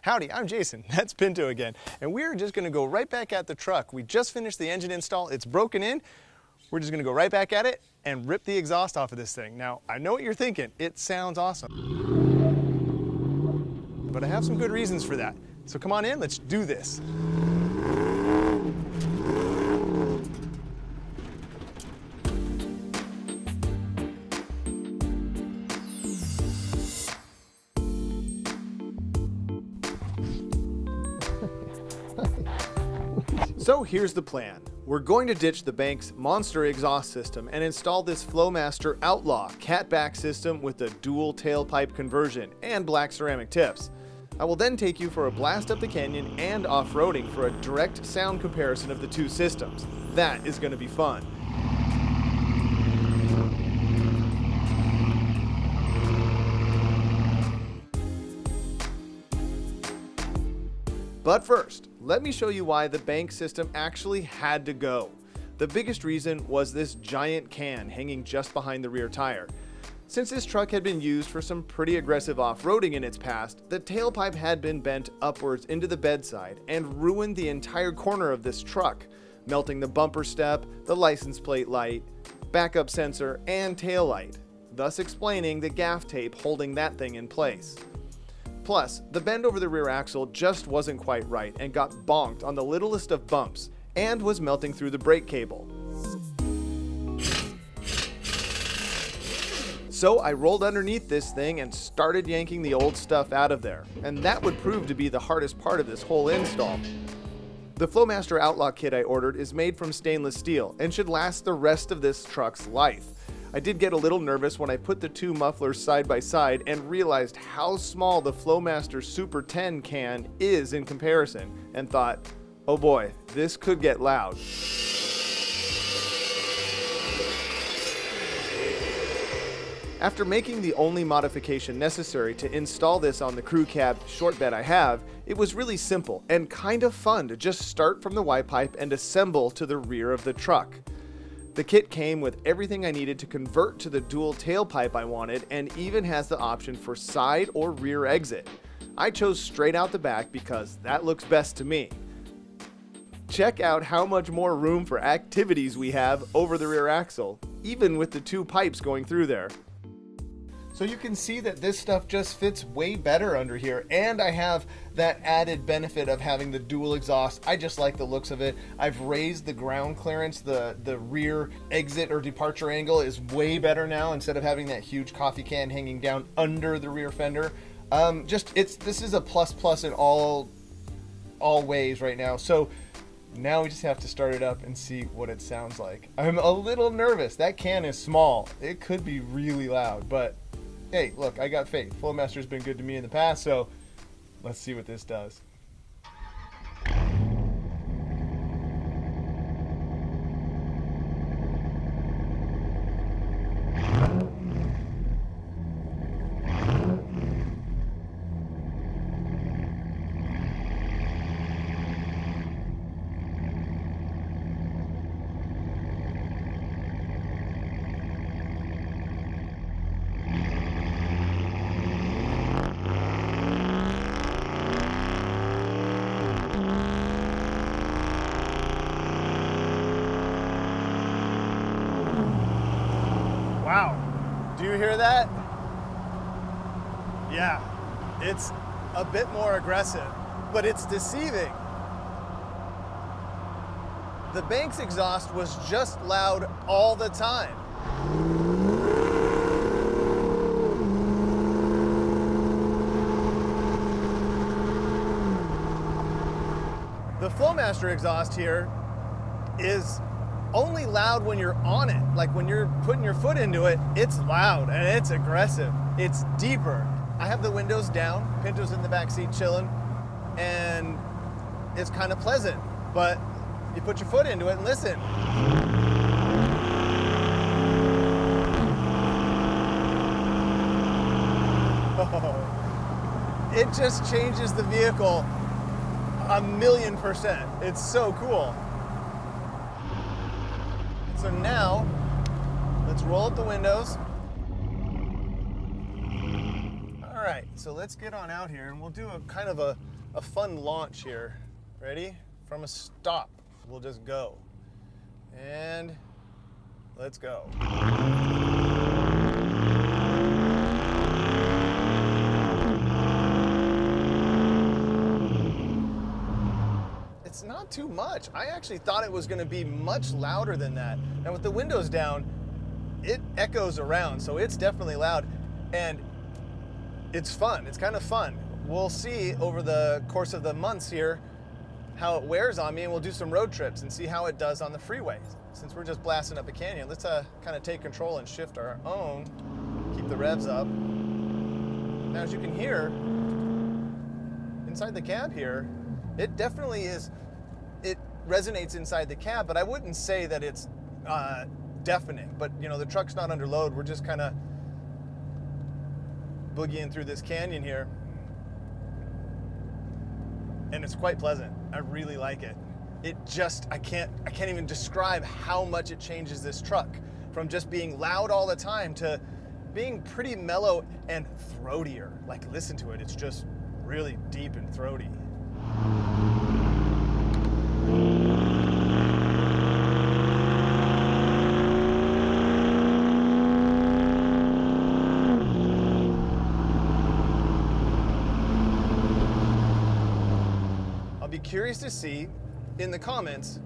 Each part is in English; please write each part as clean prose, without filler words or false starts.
Howdy, I'm Jason, that's Pinto again, and we're just gonna go right back at the truck. We just finished the engine install, it's broken in. We're just gonna go right back at it and rip the exhaust off of this thing. Now, I know what you're thinking, it sounds awesome. But I have some good reasons for that. So come on in, let's do this. So here's the plan. We're going to ditch the Banks monster exhaust system and install this Flowmaster Outlaw catback system with a dual tailpipe conversion and black ceramic tips. I will then take you for a blast up the canyon and off-roading for a direct sound comparison of the two systems. That is going to be fun. But first, let me show you why the Banks system actually had to go. The biggest reason was this giant can hanging just behind the rear tire. Since this truck had been used for some pretty aggressive off-roading in its past, the tailpipe had been bent upwards into the bedside and ruined the entire corner of this truck, melting the bumper step, the license plate light, backup sensor, and tail light, thus explaining the gaff tape holding that thing in place. Plus, the bend over the rear axle just wasn't quite right and got bonked on the littlest of bumps and was melting through the brake cable. So I rolled underneath this thing and started yanking the old stuff out of there, and that would prove to be the hardest part of this whole install. The Flowmaster Outlaw kit I ordered is made from stainless steel and should last the rest of this truck's life. I did get a little nervous when I put the two mufflers side by side and realized how small the Flowmaster Super 10 can is in comparison, and thought, oh boy, this could get loud. After making the only modification necessary to install this on the crew cab short bed I have, it was really simple and kind of fun to just start from the Y-pipe and assemble to the rear of the truck. The kit came with everything I needed to convert to the dual tailpipe I wanted, and even has the option for side or rear exit. I chose straight out the back because that looks best to me. Check out how much more room for activities we have over the rear axle, even with the two pipes going through there. So you can see that this stuff just fits way better under here, and I have that added benefit of having the dual exhaust. I just like the looks of it. I've raised the ground clearance, the rear exit or departure angle is way better now instead of having that huge coffee can hanging down under the rear fender. This is a plus in all ways right now. So now we just have to start it up and see what it sounds like. I'm a little nervous. That can is small. It could be really loud, but hey, look, I got faith. Flowmaster's been good to me in the past, so let's see what this does. Wow, do you hear that? Yeah, it's a bit more aggressive, but it's deceiving. The Banks exhaust was just loud all the time. The Flowmaster exhaust here is only loud when you're on it. Like when you're putting your foot into it, it's loud and it's aggressive. It's deeper. I have the windows down, Pinto's in the back seat chilling, and it's kind of pleasant, but you put your foot into it and listen. It just changes the vehicle 1,000,000%. It's so cool. So now, let's roll up the windows. All right, so let's get on out here and we'll do a kind of a fun launch here. Ready? From a stop, we'll just go. And let's go. It's not too much. I actually thought it was going to be much louder than that. Now with the windows down, it echoes around, so it's definitely loud, and it's fun. It's kind of fun. We'll see over the course of the months here how it wears on me, and we'll do some road trips and see how it does on the freeway. Since we're just blasting up a canyon, let's kind of take control and shift our own, keep the revs up. Now as you can hear, inside the cab here, it definitely is, it resonates inside the cab, but I wouldn't say that it's deafening. But you know, the truck's not under load. We're just kind of boogieing through this canyon here. And it's quite pleasant. I really like it. It just, I can't even describe how much it changes this truck from just being loud all the time to being pretty mellow and throatier. Like, listen to it. It's just really deep and throaty. I'll be curious to see in the comments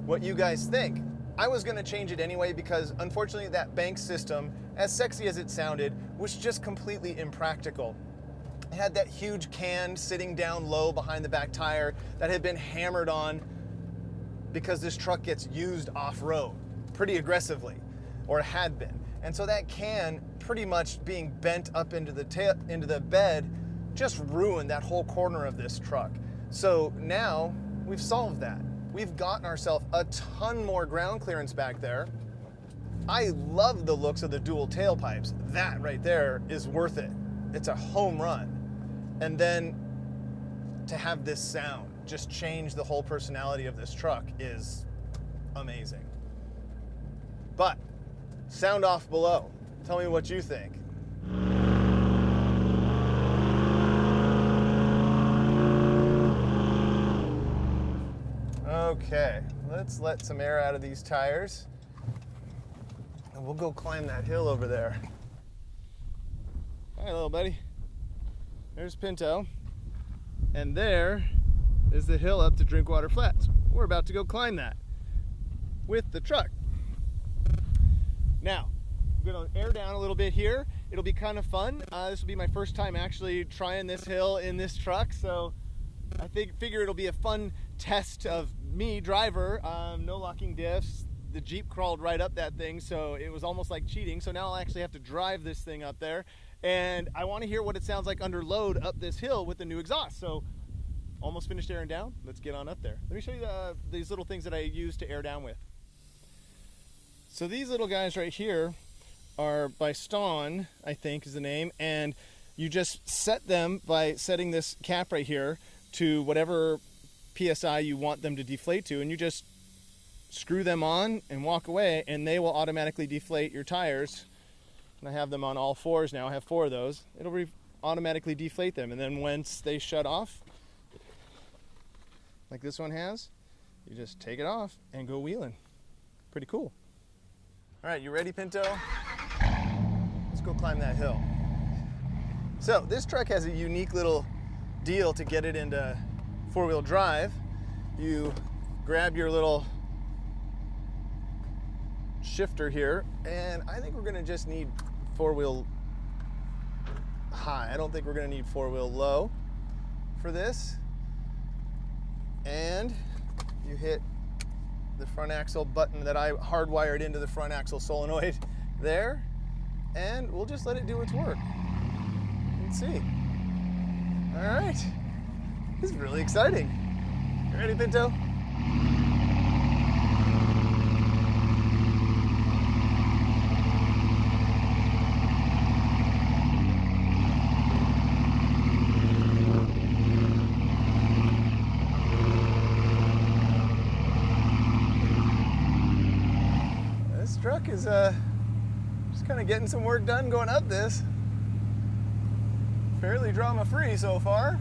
what you guys think. I was going to change it anyway because unfortunately that bank system, as sexy as it sounded, was just completely impractical. It had that huge can sitting down low behind the back tire that had been hammered on because this truck gets used off-road pretty aggressively, or it had been. And so that can pretty much being bent up into the bed just ruined that whole corner of this truck. So now we've solved that. We've gotten ourselves a ton more ground clearance back there. I love the looks of the dual tailpipes. That right there is worth it. It's a home run. And then to have this sound just change the whole personality of this truck is amazing. But sound off below. Tell me what you think. Okay, let's let some air out of these tires and we'll go climb that hill over there. Hi, little buddy. There's Pinto, and there is the hill up to Drinkwater Flats. We're about to go climb that with the truck. Now, I'm going to air down a little bit here. It'll be kind of fun. This will be my first time actually trying this hill in this truck, so I figure it'll be a fun test of me, driver. No locking diffs. The Jeep crawled right up that thing, so it was almost like cheating. So now I'll actually have to drive this thing up there. And I want to hear what it sounds like under load up this hill with the new exhaust. So almost finished airing down. Let's get on up there. Let me show you these little things that I use to air down with. So these little guys right here are by Stawn, I think is the name. And you just set them by setting this cap right here to whatever PSI you want them to deflate to. And you just screw them on and walk away and they will automatically deflate your tires. And I have them on all fours now. I have 4 of those. It'll automatically deflate them. And then once they shut off, like this one has, you just take it off and go wheeling. Pretty cool. All right, you ready, Pinto? Let's go climb that hill. So this truck has a unique little deal to get it into 4-wheel drive. You grab your little shifter here, and I think we're gonna just need 4-wheel high. I don't think we're gonna need 4-wheel low for this. And you hit the front axle button that I hardwired into the front axle solenoid there, and we'll just let it do its work. Let's see. All right, this is really exciting. You ready, Pinto? is just kind of getting some work done going up this. Fairly drama-free so far.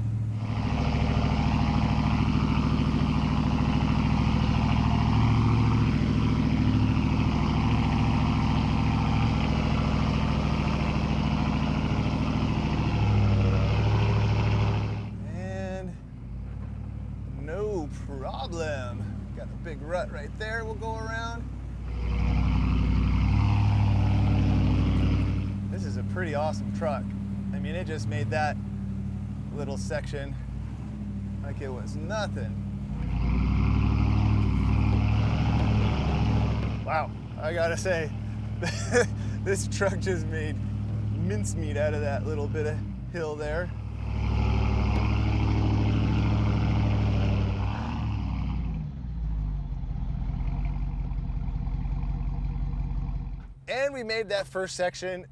And no problem. Got a big rut right there we'll go around. This is a pretty awesome truck. I mean, it just made that little section like it was nothing. Wow, I gotta say, this truck just made mincemeat out of that little bit of hill there. And we made that first section.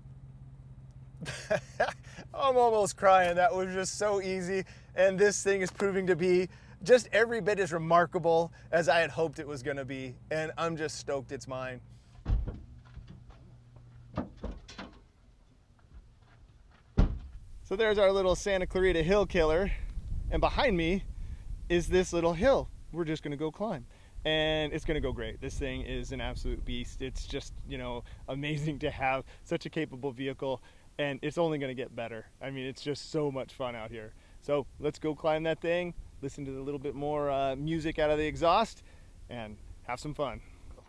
I'm almost crying. That was just so easy. And this thing is proving to be just every bit as remarkable as I had hoped it was going to be. And I'm just stoked it's mine. So there's our little Santa Clarita Hill killer. And behind me is this little hill we're just going to go climb. And it's going to go great. This thing is an absolute beast. It's just, you know, amazing to have such a capable vehicle, and it's only going to get better. I mean, it's just so much fun out here. So let's go climb that thing, listen to a little bit more music out of the exhaust, and have some fun.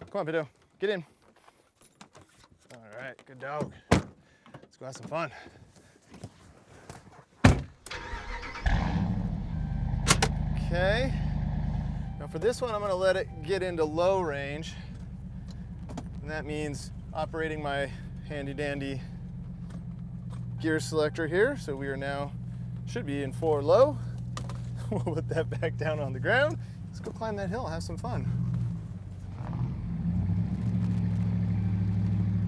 Come on, Pito, get in. All right, good dog. Let's go have some fun. Okay. Now for this one, I'm going to let it get into low range. And that means operating my handy dandy gear selector here. So we are now, should be in 4 low. We'll put that back down on the ground. Let's go climb that hill, have some fun.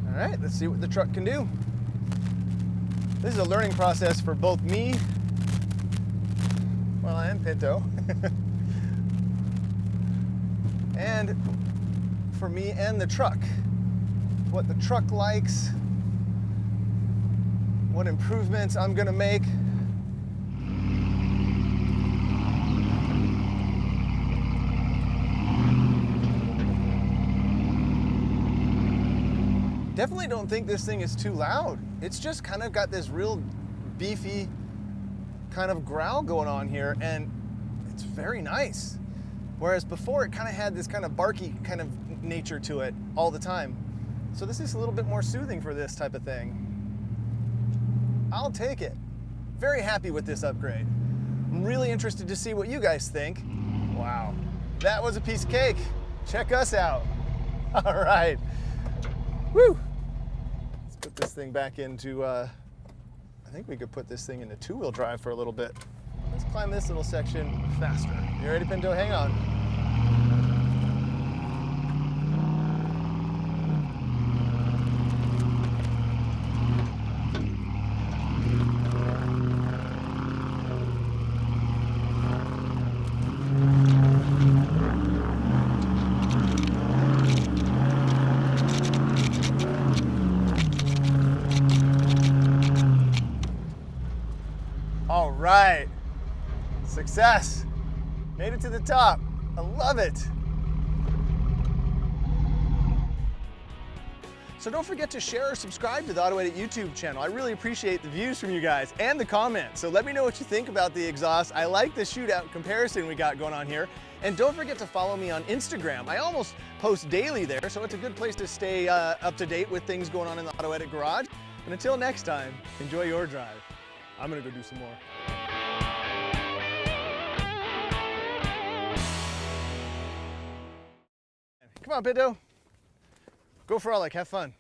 All right, let's see what the truck can do. This is a learning process for both me, well, and Pinto. And for me and the truck. What the truck likes, what improvements I'm gonna make. Definitely don't think this thing is too loud. It's just kind of got this real beefy kind of growl going on here, and it's very nice. Whereas before it kind of had this kind of barky kind of nature to it all the time. So this is a little bit more soothing for this type of thing. I'll take it. Very happy with this upgrade. I'm really interested to see what you guys think. Wow, that was a piece of cake. Check us out. All right. Woo! Let's put this thing back into, I think we could put this thing into 2-wheel drive for a little bit. Let's climb this little section faster. You ready, Pinto? Hang on. All right. Success. Made it to the top. I love it. So don't forget to share or subscribe to the Autoedit YouTube channel. I really appreciate the views from you guys and the comments. So let me know what you think about the exhaust. I like the shootout comparison we got going on here. And don't forget to follow me on Instagram. I almost post daily there, so it's a good place to stay up to date with things going on in the Autoedit garage. And until next time, enjoy your drive. I'm gonna go do some more. Come on, Pinto. Go frolic, have fun.